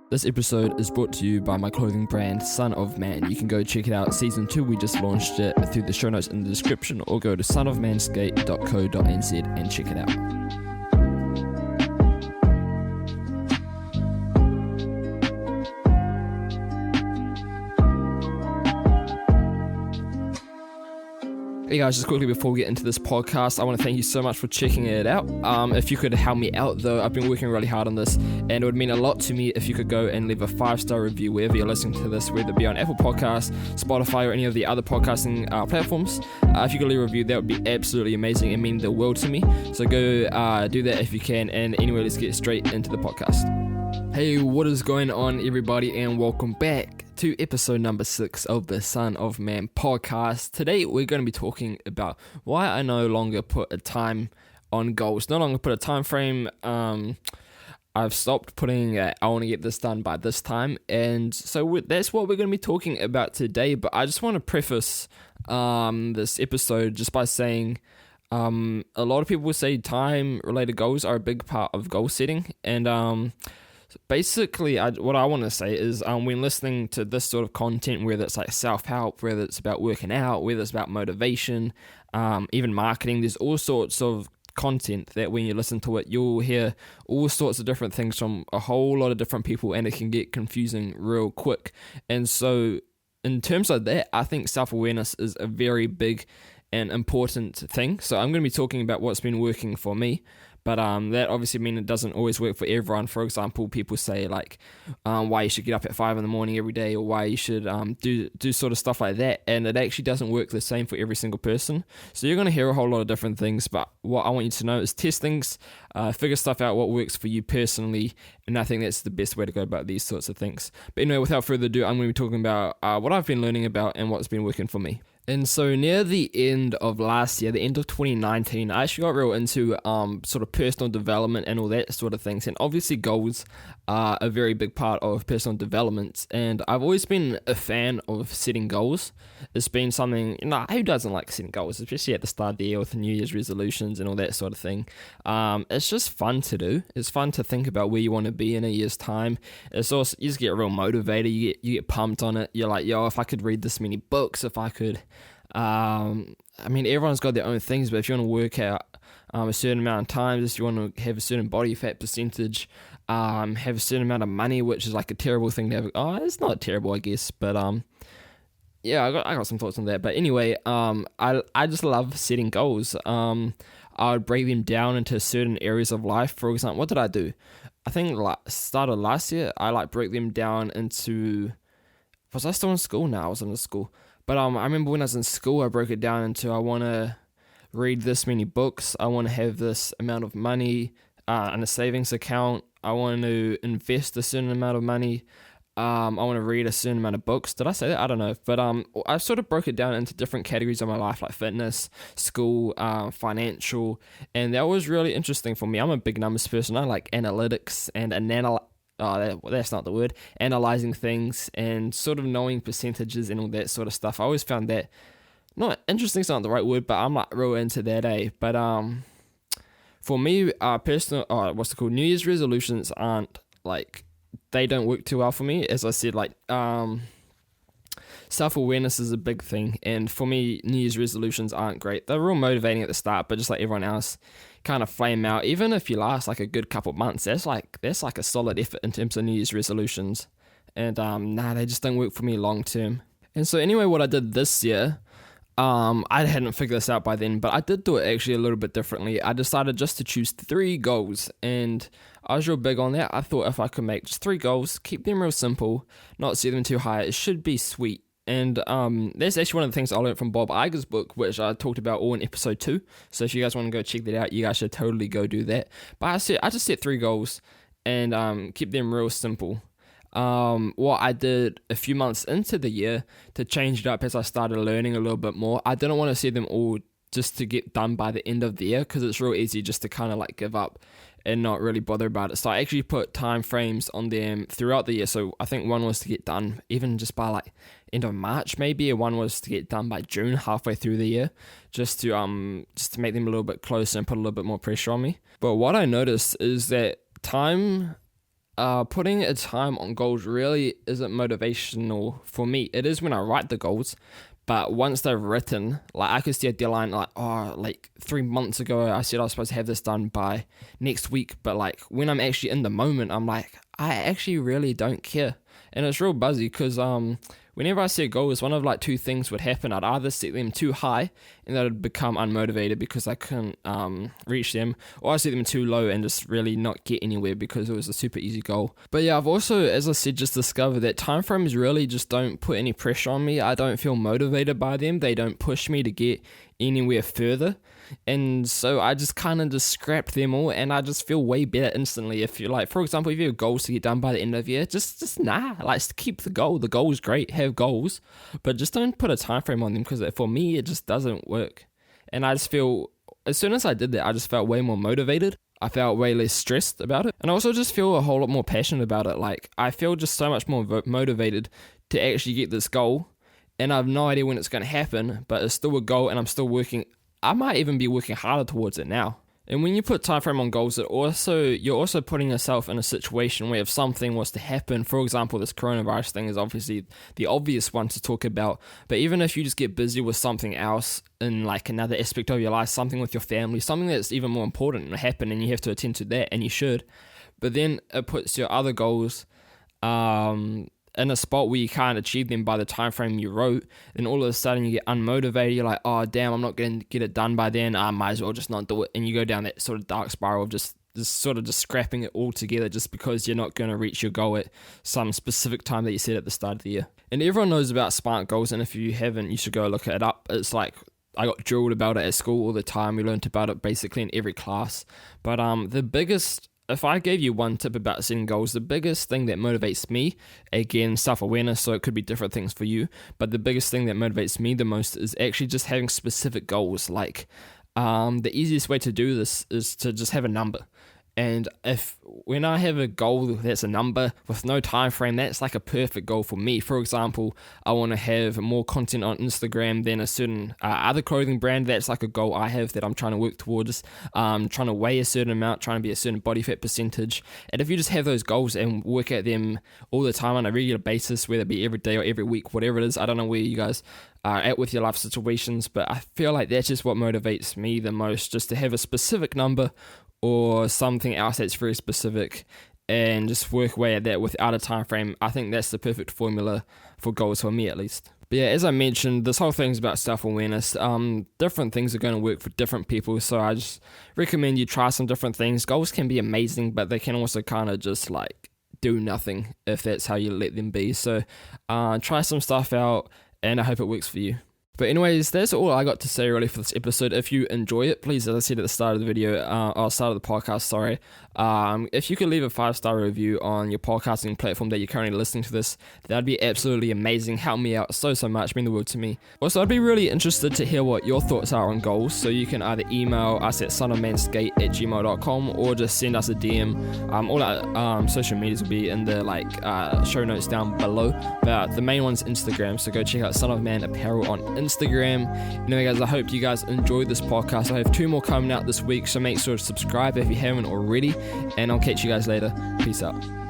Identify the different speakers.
Speaker 1: This episode is brought to you by my clothing brand, Son of Man. You can go check it out. Season 2, we just launched it through the show notes in the description, or go to sonofmanskate.co.nz and check it out. Hey guys, just quickly before we get into this podcast, I want to thank you so much for checking it out. If you could help me out though, I've been working really hard on this, and it would mean a lot to me if you could go and leave a 5-star review wherever you're listening to this, whether it be on Apple Podcasts, Spotify, or any of the other podcasting platforms. If you could leave a review, that would be absolutely amazing and mean the world to me. So go do that if you can, and anyway, let's get straight into the podcast. Hey, what is going on everybody, and welcome back to episode number 6 of the Son of Man podcast. Today we're going to be talking about why I no longer put a time on goals, no longer put a time frame. I've stopped putting I want to get this done by this time, and so that's what we're going to be talking about today. But I just want to preface this episode just by saying a lot of people say time related goals are a big part of goal setting, and basically, what I want to say is when listening to this sort of content, whether it's like self-help, whether it's about working out, whether it's about motivation, even marketing, there's all sorts of content that when you listen to it, you'll hear all sorts of different things from a whole lot of different people, and it can get confusing real quick. And so in terms of that, I think self-awareness is a very big and important thing. So I'm going to be talking about what's been working for me. But that obviously means it doesn't always work for everyone. For example, people say like why you should get up at 5 in the morning every day, or why you should do sort of stuff like that. And it actually doesn't work the same for every single person. So you're going to hear a whole lot of different things. But what I want you to know is test things, figure stuff out, what works for you personally. And I think that's the best way to go about these sorts of things. But anyway, without further ado, I'm going to be talking about what I've been learning about and what's been working for me. And so near the end of last year, the end of 2019, I actually got real into sort of personal development and all that sort of things. And obviously goals are a very big part of personal development. And I've always been a fan of setting goals. It's been something, who doesn't like setting goals, especially at the start of the year with New Year's resolutions and all that sort of thing. It's just fun to do. It's fun to think about where you want to be in a year's time. It's also, you just get real motivated. You get pumped on it. You're like, if I could read this many books, if I could... everyone's got their own things, but if you want to work out a certain amount of times, if you want to have a certain body fat percentage, have a certain amount of money, which is like a terrible thing to have. It's not terrible, I guess, but I got some thoughts on that. But anyway, I just love setting goals. I would break them down into certain areas of life. For example, what did I do? I think start of last year, I broke them down into. Was I still in school? No, I was in school. But I remember when I was in school, I broke it down into I want to read this many books, I want to have this amount of money in a savings account, I want to invest a certain amount of money, I want to read a certain amount of books. Did I say that? I don't know. But I sort of broke it down into different categories of my life, like fitness, school, financial, and that was really interesting for me. I'm a big numbers person. I like analytics and that's not the word, analyzing things and sort of knowing percentages and all that sort of stuff. I always found that, not interesting is not the right word, but I'm like real into that, But for me, New Year's resolutions aren't they don't work too well for me. As I said, self-awareness is a big thing, and for me, New Year's resolutions aren't great. They're real motivating at the start, but just like everyone else, kind of flame out. Even if you last like a good couple of months, that's like a solid effort in terms of New Year's resolutions. And they just don't work for me long term. And so anyway, what I did this year, I hadn't figured this out by then, but I did do it actually a little bit differently. I decided just to choose 3 goals, and I was real big on that. I thought if I could make just 3 goals, keep them real simple, not set them too high, it should be sweet. And that's actually one of the things I learned from Bob Iger's book, which I talked about all in episode 2. So if you guys want to go check that out, you guys should totally go do that. But I just set 3 goals and keep them real simple. What I did a few months into the year to change it up as I started learning a little bit more, I didn't want to set them all just to get done by the end of the year, because it's real easy just to kind of give up and not really bother about it. So I actually put time frames on them throughout the year. So I think one was to get done even just by end of March maybe, and one was to get done by June, halfway through the year, just to make them a little bit closer and put a little bit more pressure on me. But what I noticed is that time putting a time on goals really isn't motivational for me. It is when I write the goals, but once they're written, like I could see a deadline like 3 months ago I said I was supposed to have this done by next week, but like when I'm actually in the moment, I'm like, I actually really don't care. And it's real buzzy because whenever I set goals, one of like two things would happen. I'd either set them too high and that would become unmotivated because I couldn't reach them, or I set them too low and just really not get anywhere because it was a super easy goal. But yeah, I've also, as I said, just discovered that time frames really just don't put any pressure on me. I don't feel motivated by them. They don't push me to get anywhere further. And so I just kind of just scrapped them all, and I just feel way better instantly. If you're like, for example, if you have goals to get done by the end of the year, just keep the goal. The goal is great, have goals, but just don't put a time frame on them, because for me, it just doesn't work. And I just feel, as soon as I did that, I just felt way more motivated. I felt way less stressed about it. And I also just feel a whole lot more passionate about it. Like, I feel just so much more motivated to actually get this goal. And I have no idea when it's going to happen, but it's still a goal, and I'm still working. I might even be working harder towards it now. And when you put time frame on goals, you're also putting yourself in a situation where if something was to happen, for example, this coronavirus thing is obviously the obvious one to talk about, but even if you just get busy with something else in like another aspect of your life, something with your family, something that's even more important to happen, and you have to attend to that, and you should, but then it puts your other goals in a spot where you can't achieve them by the time frame you wrote, then all of a sudden you get unmotivated. You're like, oh damn, I'm not going to get it done by then. I might as well just not do it. And you go down that sort of dark spiral of just scrapping it all together just because you're not going to reach your goal at some specific time that you set at the start of the year. And everyone knows about SMART goals, and if you haven't, you should go look it up. It's like, I got drilled about it at school all the time. We learned about it basically in every class. But if I gave you one tip about setting goals, the biggest thing that motivates me, again, self-awareness, so it could be different things for you, but the biggest thing that motivates me the most is actually just having specific goals. Like, the easiest way to do this is to just have a number. And when I have a goal that's a number with no time frame, that's like a perfect goal for me. For example, I want to have more content on Instagram than a certain other clothing brand. That's like a goal I have that I'm trying to work towards. Trying to weigh a certain amount, trying to be a certain body fat percentage. And if you just have those goals and work at them all the time on a regular basis, whether it be every day or every week, whatever it is, I don't know where you guys are at with your life situations, but I feel like that's just what motivates me the most, just to have a specific number or something else that's very specific and just work away at that without a time frame. I think that's the perfect formula for goals, for me at least. But yeah, as I mentioned, this whole thing's about self-awareness. Different things are going to work for different people, so I just recommend you try some different things. Goals can be amazing, but they can also kind of just like do nothing if that's how you let them be. So try some stuff out, and I hope it works for you. But anyways, that's all I got to say really for this episode. If you enjoy it, please, as I said at the start of the video, start of the podcast, sorry. If you could leave a 5-star review on your podcasting platform that you're currently listening to this, that'd be absolutely amazing. Help me out so much, mean the world to me. Also, I'd be really interested to hear what your thoughts are on goals, so you can either email us at sonofmanskate@gmail.com or just send us a DM. All our social medias will be in the show notes down below, but the main one's Instagram, so go check out Son of Man Apparel on Instagram. Anyway guys, I hope you guys enjoyed this podcast. I have 2 more coming out this week, so make sure to subscribe if you haven't already, and I'll catch you guys later. Peace out.